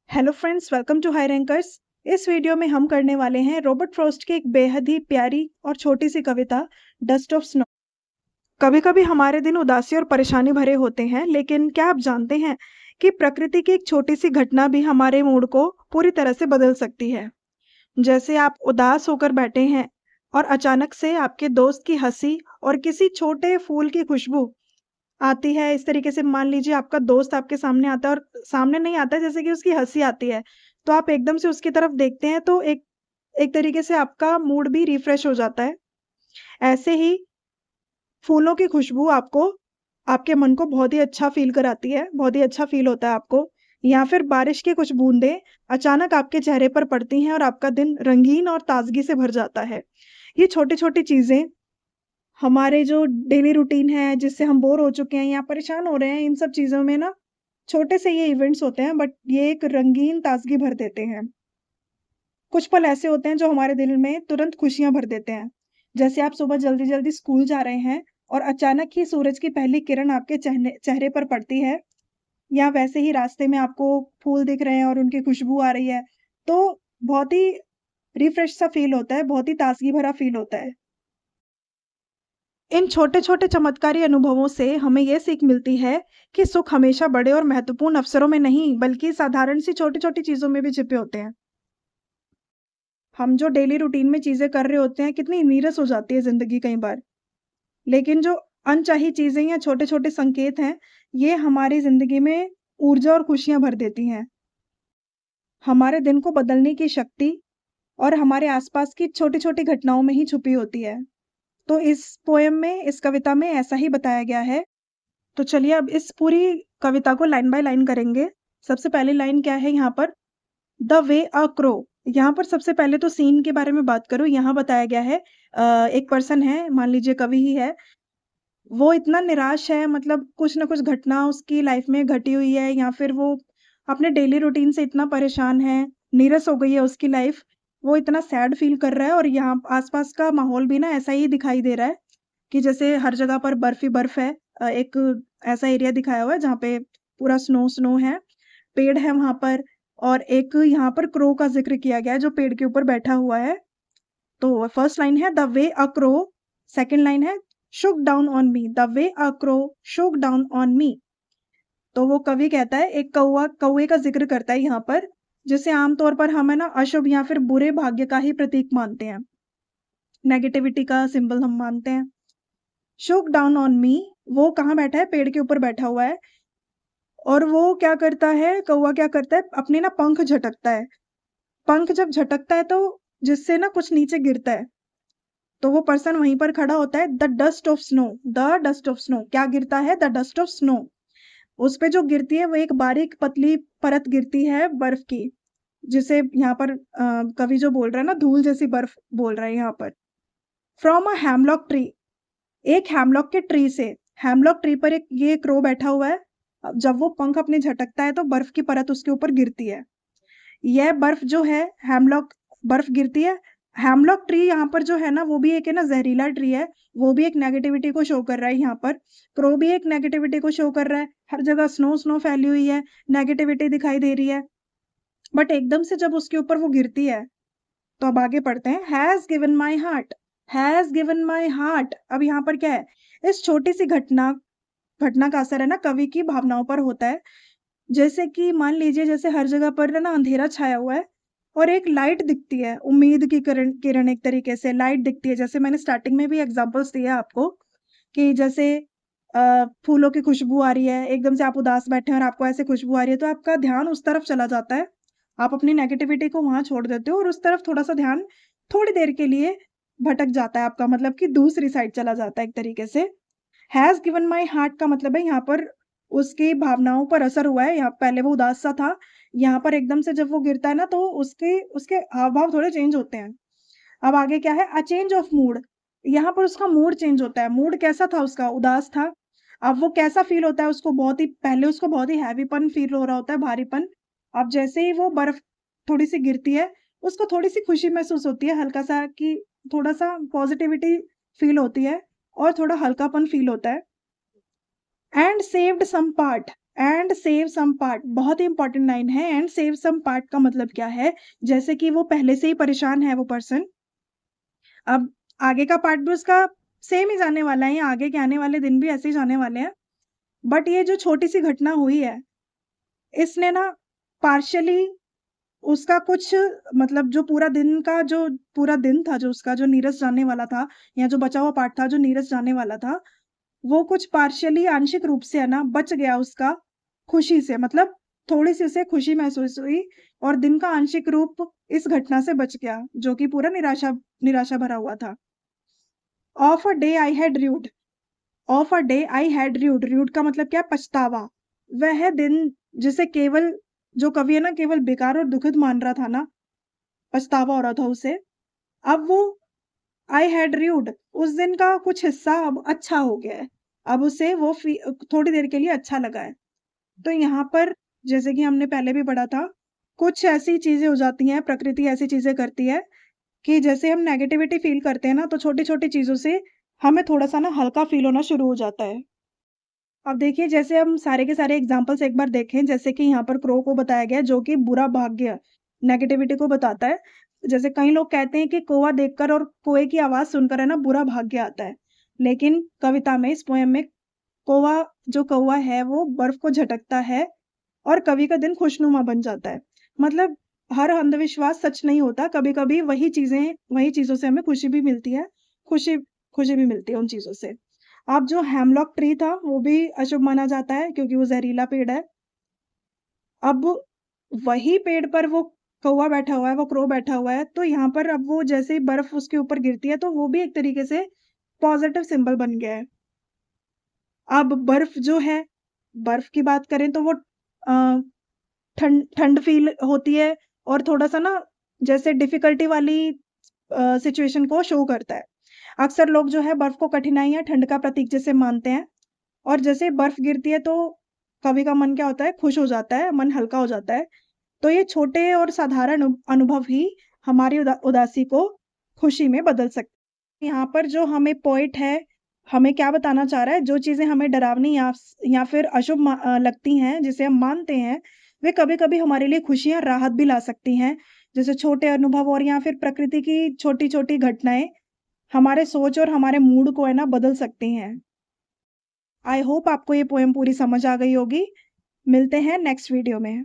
Hello friends, welcome to High Rankers. इस video में हम करने वाले हैं रॉबर्ट फ्रॉस्ट की एक बेहद ही प्यारी और छोटी सी कविता डस्ट ऑफ स्नो। कभी कभी हमारे दिन उदासी और परेशानी भरे होते हैं, लेकिन क्या आप जानते हैं कि प्रकृति की एक छोटी सी घटना भी हमारे मूड को पूरी तरह से बदल सकती है। जैसे आप उदास होकर बैठे हैं और अचानक से आपके दोस्त की हंसी और किसी छोटे फूल की खुशबू आती है। इस तरीके से मान लीजिए आपका दोस्त आपके सामने आता है और सामने नहीं आता है, जैसे कि उसकी हँसी आती है, तो आप एकदम से उसकी तरफ देखते हैं तो एक एक तरीके से आपका मूड भी रिफ्रेश हो जाता है। ऐसे ही फूलों की खुशबू आपको आपके मन को बहुत ही अच्छा फ़ील कराती है, बहुत ही अच्छा फ़ील होता है आपको। या फिर बारिश की कुछ बूँदें अचानक आपके चेहरे पर पड़ती हैं और आपका दिन रंगीन और ताज़गी से भर जाता है। ये छोटी-छोटी चीज़ें हमारे जो डेली रूटीन है, जिससे हम बोर हो चुके हैं या परेशान हो रहे हैं, इन सब चीज़ों में ना छोटे से ये इवेंट्स होते हैं, बट ये एक रंगीन ताज़गी भर देते हैं। कुछ पल ऐसे होते हैं जो हमारे दिल में तुरंत खुशियाँ भर देते हैं। जैसे आप सुबह जल्दी-जल्दी स्कूल जा रहे हैं और अचानक ही सूरज की पहली किरण आपके चेहरे पर पड़ती है, या वैसे ही रास्ते में आपको फूल दिख रहे हैं और उनकी खुशबू आ रही है, तो बहुत ही रिफ्रेश सा फ़ील होता है, बहुत ही ताज़गी भरा फ़ील होता है। इन छोटे-छोटे चमत्कारी अनुभवों से हमें ये सीख मिलती है कि सुख हमेशा बड़े और महत्वपूर्ण अवसरों में नहीं, बल्कि साधारण सी छोटी-छोटी चीज़ों में भी छिपे होते हैं। हम जो डेली रूटीन में चीज़ें कर रहे होते हैं, कितनी नीरस हो जाती है ज़िंदगी कई बार। लेकिन जो अनचाही चीज़ें या छोटे-छोटे संकेत हैं, ये हमारी ज़िंदगी में ऊर्जा और खुशियाँ भर देती हैं। हमारे दिन को बदलने की शक्ति और हमारे आसपास की छोटी-छोटी घटनाओं में ही छुपी होती है। तो इस पोएम में, इस कविता में ऐसा ही बताया गया है। तो चलिए अब इस पूरी कविता को लाइन बाय लाइन करेंगे। सबसे पहली लाइन क्या है यहाँ पर? The way a crow. यहाँ पर सबसे पहले तो सीन के बारे में बात करूँ, यहाँ बताया गया है एक पर्सन है, मान लीजिए कवि ही है। वो इतना निराश है, मतलब कुछ न कुछ घटना उसकी लाइफ़ में घटी हुई है, या फिर वो अपने डेली रूटीन से इतना परेशान है, नीरस हो गई है उसकी लाइफ़। वो इतना सैड फ़ील कर रहा है और यहाँ आस-पास का माहौल भी ना ऐसा ही दिखाई दे रहा है कि जैसे हर जगह पर बर्फ ही बर्फ है। एक ऐसा एरिया दिखाया हुआ है जहाँ पे पूरा स्नो है, पेड़ है वहाँ पर, और एक यहाँ पर क्रो का ज़िक्र किया गया है जो पेड़ के ऊपर बैठा हुआ है। तो फर्स्ट लाइन है the way a crow, second line है shook down on me, the way a crow shook down on me. तो वो कवि कहता है, एक कौवे का ज़िक्र करता है यहाँ पर, जिसे आम तौर पर हम है ना अशुभ या फिर बुरे भाग्य का ही प्रतीक मानते हैं, नेगेटिविटी का सिंबल हम मानते हैं। शूक डाउन ऑन मी, वो कहाँ बैठा है? पेड़ के ऊपर बैठा हुआ है। और वो क्या करता है, कौवा क्या करता है, अपने ना पंख झटकता है। पंख जब झटकता है तो जिससे ना कुछ नीचे गिरता है। तो वो पर्सन वहीं पर खड़ा होता है, the dust of snow, the dust of snow, क्या गिरता है? The dust of snow. उस पे जो गिरती है वो एक बारीक पतली परत गिरती है बर्फ की, जिसे यहाँ पर कवि जो बोल रहा है ना, धूल जैसी बर्फ बोल रहा है यहाँ पर। फ्रॉम अ हैमलॉक ट्री, एक हैमलॉक के ट्री से। हैमलॉक ट्री पर एक ये क्रो बैठा हुआ है। जब वो पंख अपने झटकता है तो बर्फ की परत उसके ऊपर गिरती है। यह बर्फ जो है, हैमलॉक बर्फ गिरती है। हैमलॉक ट्री यहाँ पर जो है ना, वो भी एक है ना जहरीला ट्री है। वो भी एक नेगेटिविटी को शो कर रहा है यहाँ पर। क्रो भी एक नेगेटिविटी को शो कर रहा है। हर जगह स्नो स्नो फैली हुई है, नेगेटिविटी दिखाई दे रही है। बट एकदम से जब उसके ऊपर वो गिरती है, तो अब आगे पढ़ते हैं। Has given my heart, has given my heart. अब यहाँ पर क्या है? इस छोटी सी घटना घटना का असर है ना कवि की भावनाओं पर होता है। जैसे कि मान लीजिए, जैसे हर जगह पर है ना अंधेरा छाया हुआ है और एक लाइट दिखती है, उम्मीद की किरण किरण एक तरीके से लाइट दिखती है। जैसे मैंने स्टार्टिंग में भी एग्जांपल्स दिए आपको कि जैसे फूलों की खुशबू आ रही है, एकदम से आप उदास बैठे हैं और आपको ऐसे खुशबू आ रही है, तो आपका ध्यान उस तरफ चला जाता है। आप अपनी नेगेटिविटी को वहाँ छोड़ देते हो और उस तरफ थोड़ा-सा ध्यान थोड़ी देर के लिए भटक जाता है आपका, मतलब कि दूसरी साइड चला जाता है एक तरीके से। हैज़ गिवन माई हार्ट का मतलब है यहाँ पर उसकी भावनाओं पर असर हुआ है। यहाँ पहले वो उदास सा था, यहाँ पर एकदम से जब वो गिरता है ना तो उसके उसके हाव-भाव थोड़े चेंज होते हैं। अब आगे क्या है? अ चेंज ऑफ मूड, यहाँ पर उसका मूड चेंज होता है। मूड कैसा था उसका? उदास था। अब वो कैसा फ़ील होता है उसको? बहुत ही पहले उसको बहुत ही हैवीपन फ़ील हो रहा होता है, भारीपन। अब जैसे ही वो बर्फ़ थोड़ी-सी गिरती है, उसको थोड़ी-सी खुशी महसूस होती है, हल्का-सा कि थोड़ा-सा पॉज़िटिविटी फ़ील होती है और थोड़ा हल्कापन फ़ील होता है। And saved some part, and save some part, बहुत ही इंपॉर्टेंट लाइन है। एंड सेव सम पार्ट का मतलब क्या है? जैसे कि वो पहले से ही परेशान है वो पर्सन, अब आगे का पार्ट भी उसका सेम ही जाने वाला है, या आगे के आने वाले दिन भी ऐसे ही जाने वाले हैं। बट ये जो छोटी-सी घटना हुई है, इसने ना पार्शियली उसका कुछ, मतलब जो पूरा दिन था, जो उसका जो नीरस जाने वाला था, या जो बचा हुआ पार्ट था जो नीरस जाने वाला था, वो कुछ पार्शियली आंशिक रूप से है ना बच गया उसका खुशी से, मतलब थोड़ी-सी उसे खुशी महसूस हुई और दिन का आंशिक रूप इस घटना से बच गया, जो कि पूरा निराशा निराशा भरा हुआ था। Of a day I had rude, of a day I had rude, rude का मतलब क्या है? पछतावा। वह दिन जिसे केवल, जो कवि है ना केवल बेकार और दुखद मान रहा था ना, पछतावा हो रहा था उसे, अब वो आई हैड र्यूड, उस दिन का कुछ हिस्सा अब अच्छा हो गया है। अब उसे वो थोड़ी देर के लिए अच्छा लगा है। तो यहाँ पर जैसे कि हमने पहले भी पढ़ा था, कुछ ऐसी चीज़ें हो जाती हैं, प्रकृति ऐसी चीज़ें करती है कि जैसे हम नेगेटिविटी फ़ील करते हैं ना, तो छोटी-छोटी चीज़ों से हमें थोड़ा-सा ना हल्का फ़ील होना शुरू हो जाता है। अब देखिए, जैसे हम सारे के सारे एग्ज़ाम्पल्स एक बार देखें, जैसे कि यहाँ पर क्रो को बताया गया है, जो कि बुरा भाग्य, नेगेटिविटी को बताता है। जैसे कई लोग कहते हैं कि कौवा देखकर और कौवे की आवाज़ सुनकर है ना बुरा भाग्य आता है। लेकिन कविता में, इस पोएम में, जो कौवा है वो बर्फ़ को झटकता है और कवि का दिन खुशनुमा बन जाता है। मतलब हर अंधविश्वास सच नहीं होता, कभी-कभी वही चीज़ों से हमें खुशी भी मिलती है, खुशी खुशी भी मिलती है उन चीज़ों से। अब जो हेमलॉक ट्री था, वो भी अशुभ माना जाता है क्योंकि वो ज़हरीला पेड़ है। अब वही पेड़ पर वो कौवा बैठा हुआ है, वो क्रो बैठा हुआ है, तो यहाँ पर अब वो जैसे ही बर्फ़ उसके ऊपर गिरती है, तो वो भी एक तरीके से पॉज़िटिव सिंबल बन गया है। अब बर्फ़ जो है, बर्फ़ की बात करें तो वो अ, ठंड ठंड फ़ील होती है और थोड़ा-सा ना जैसे डिफ़िकल्टी वाली सिचुएशन को शो करता है। अक्सर लोग जो है बर्फ़ को कठिनाई या ठंड का प्रतीक जैसे मानते हैं और जैसे बर्फ़ गिरती है तो कवि का मन क्या होता है? खुश हो जाता है, मन हल्का हो जाता है। तो ये छोटे और साधारण अनुभव ही हमारी उदासी को खुशी में बदल सकते हैं। यहाँ पर जो हमें पोएट है, हमें क्या बताना चाह रहा है, जो चीज़ें हमें डरावनी या फिर अशुभ लगती हैं, जिसे हम मानते हैं, वे कभी-कभी हमारे लिए खुशियाँ, राहत भी ला सकती हैं। जैसे छोटे अनुभव और या फिर प्रकृति की छोटी-छोटी घटनाएँ हमारे सोच और हमारे मूड को है ना बदल सकती हैं। आई होप आपको ये पोएम पूरी समझ आ गई होगी। मिलते हैं नेक्स्ट वीडियो में।